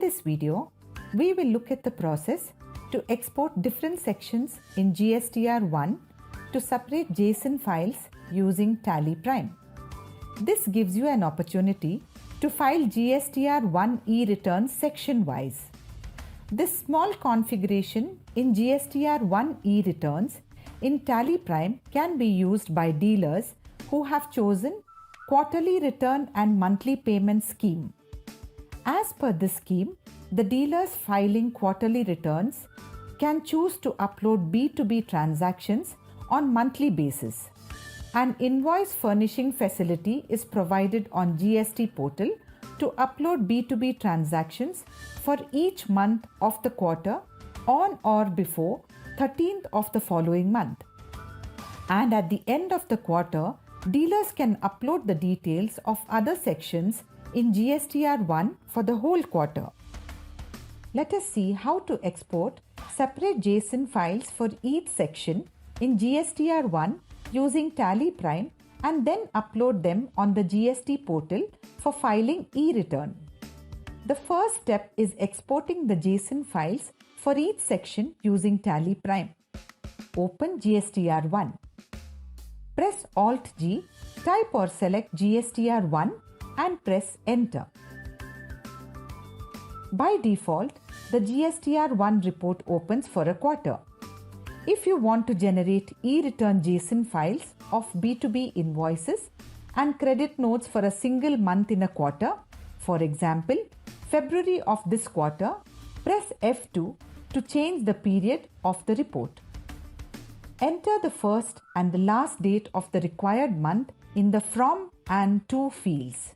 this video, we will look at the process to export different sections in GSTR1 to separate JSON files using Tally Prime. This gives you an opportunity to file GSTR1 returns section-wise. This small configuration in GSTR1 returns in Tally Prime can be used by dealers who have chosen quarterly return and monthly payment scheme. As per this scheme, the dealers filing quarterly returns can choose to upload B2B transactions on monthly basis. An invoice furnishing facility is provided on GST portal to upload B2B transactions for each month of the quarter on or before 13th of the following month. And at the end of the quarter, dealers can upload the details of other sections in GSTR1 for the whole quarter. Let us see how to export separate JSON files for each section in GSTR1 using Tally Prime and then upload them on the GST portal for filing e-return. The first step is exporting the JSON files for each section using Tally Prime. Open GSTR1. Press Alt-G, type or select GSTR1 and press Enter. By default, the GSTR1 report opens for a quarter. If you want to generate e-return JSON files of B2B invoices and credit notes for a single month in a quarter, for example, February of this quarter, press F2 to change the period of the report. Enter the first and the last date of the required month in the From and To fields.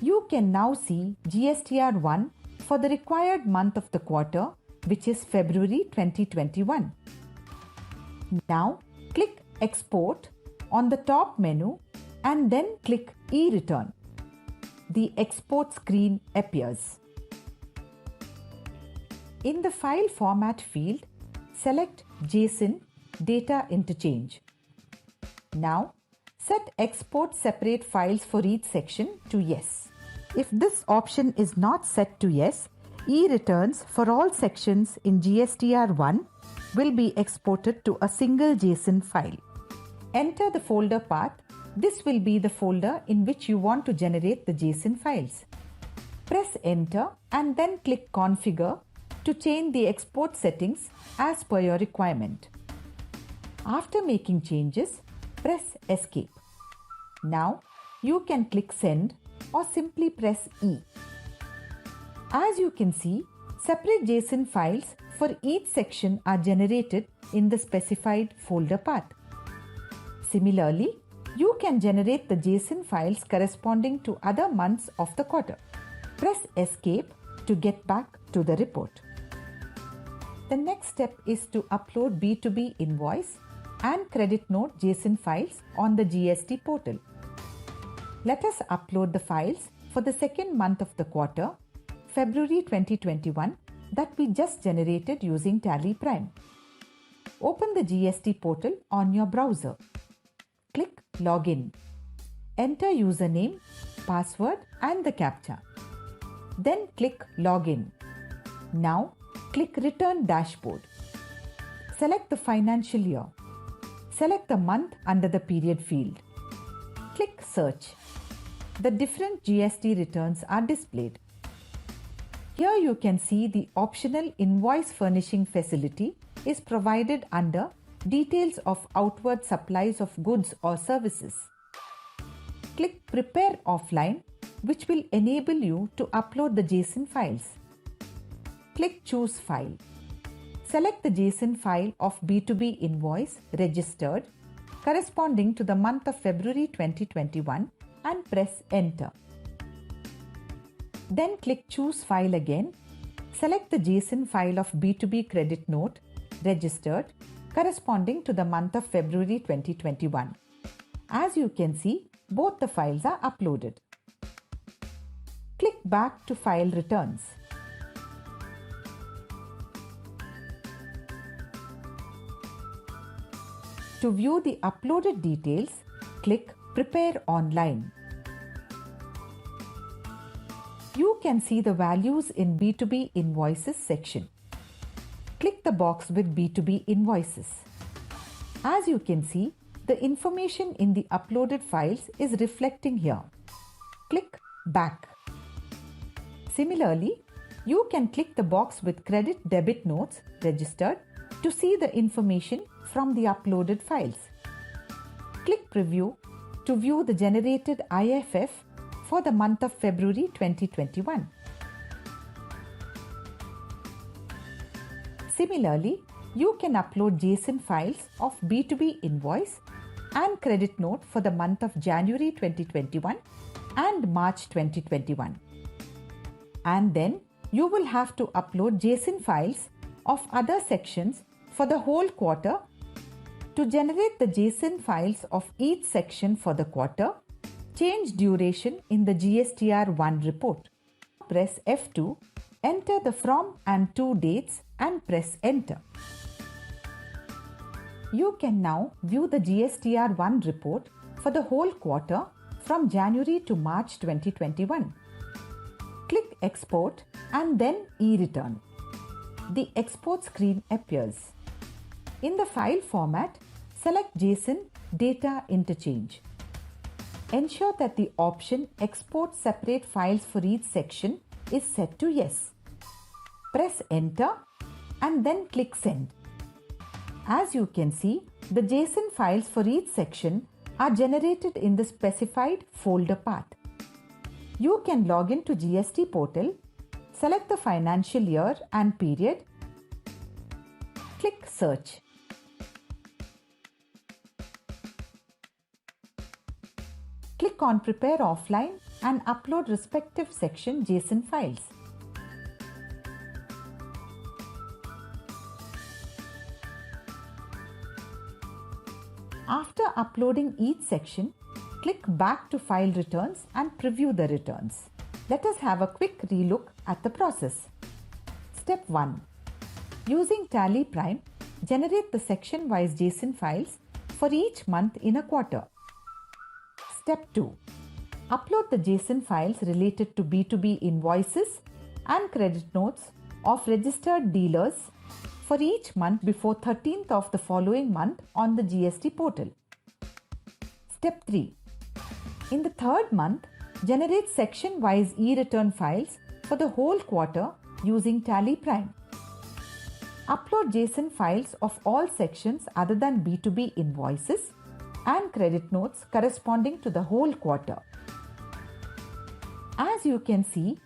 You can now see GSTR1 for the required month of the quarter, which is February 2021. Now click Export on the top menu and then click E-Return. The export screen appears. In the File Format field, select JSON Data Interchange. Now set Export Separate Files for each section to Yes. If this option is not set to Yes, e-returns for all sections in GSTR1 will be exported to a single JSON file. Enter the folder path. This will be the folder in which you want to generate the JSON files. Press Enter and then click Configure to change the export settings as per your requirement. After making changes, press Escape. Now you can click Send or simply press E. As you can see, separate JSON files for each section are generated in the specified folder path. Similarly, you can generate the JSON files corresponding to other months of the quarter. Press Escape to get back to the report. The next step is to upload B2B invoice and credit note JSON files on the GST portal. Let us upload the files for the second month of the quarter, February 2021, that we just generated using Tally Prime. Open the GST portal on your browser. Click Login. Enter username, password and the CAPTCHA. Then click Login. Now click Return Dashboard. Select the financial year. Select the month under the period field. Click Search. The different GST returns are displayed. Here you can see the optional invoice furnishing facility is provided under Details of Outward Supplies of Goods or Services. Click Prepare Offline, which will enable you to upload the JSON files. Click Choose File. Select the JSON file of B2B invoice registered corresponding to the month of February 2021 and press Enter. Then click Choose File again. Select the JSON file of B2B credit note registered corresponding to the month of February 2021. As you can see, both the files are uploaded. Click back to File Returns. To view the uploaded details, click Prepare Online. You can see the values in B2B invoices section. Click the box with B2B invoices. As you can see, the information in the uploaded files is reflecting here. Click Back. Similarly, you can click the box with credit debit notes registered to see the information from the uploaded files. Click Preview to view the generated IFF for the month of February 2021. Similarly, you can upload JSON files of B2B invoice and credit note for the month of January 2021 and March 2021. And then you will have to upload JSON files of other sections for the whole quarter. To generate the JSON files of each section for the quarter, change duration in the GSTR1 report. Press F2, enter the from and to dates and press enter. You can now view the GSTR1 report for the whole quarter from January to March 2021. Click Export and then E-Return. The export screen appears. In the file format, select JSON Data Interchange. Ensure that the option Export Separate Files for each section is set to Yes. Press Enter and then click Send. As you can see, the JSON files for each section are generated in the specified folder path. You can log into GST portal, select the financial year and period, click Search. Click on Prepare Offline and upload respective section JSON files. After uploading each section, click back to File Returns and preview the returns. Let us have a quick relook at the process. Step 1. Using Tally Prime, generate the section-wise JSON files for each month in a quarter. Step 2. Upload the JSON files related to B2B invoices and credit notes of registered dealers for each month before 13th of the following month on the GST portal. Step 3. In the third month, generate section-wise e-return files for the whole quarter using Tally Prime. Upload JSON files of all sections other than B2B invoices and credit notes corresponding to the whole quarter. As you can see,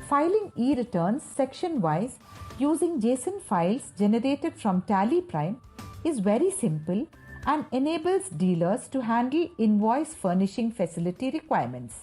filing e-returns section-wise using JSON files generated from Tally Prime is very simple and enables dealers to handle invoice furnishing facility requirements.